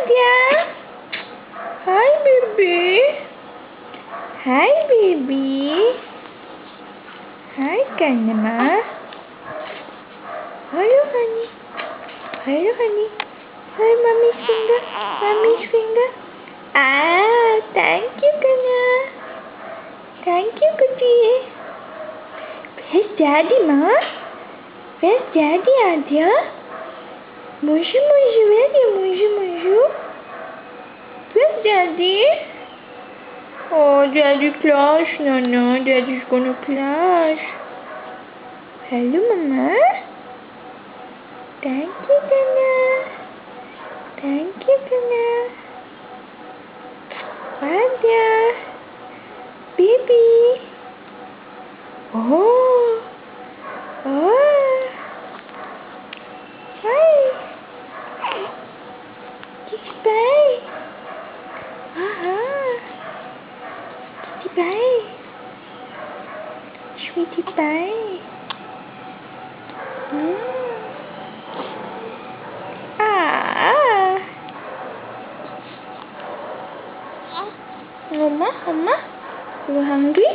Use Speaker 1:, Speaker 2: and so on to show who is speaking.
Speaker 1: dear. Hi, baby. Hi, baby. Hi, Kanema. Hello, honey. Hello, honey. Hi, mommy's finger. Mommy's finger. Ah, thank you, Kanya. Thank you, Kuchi. Where's Daddy, Ma? Where's Daddy, Adya? Mushu, Mushu, where's your Mushu, Mushu? Where's Daddy? Oh, Daddy clash, Nana. Daddy's gonna clash. Hello, Mama. Thank you, Nana. Thank you, Nana. Adya. Baby. Oh. Oh. Hi. Kitty pie. Kitty pie. Sweetie pie. Ah. Mama, you hungry?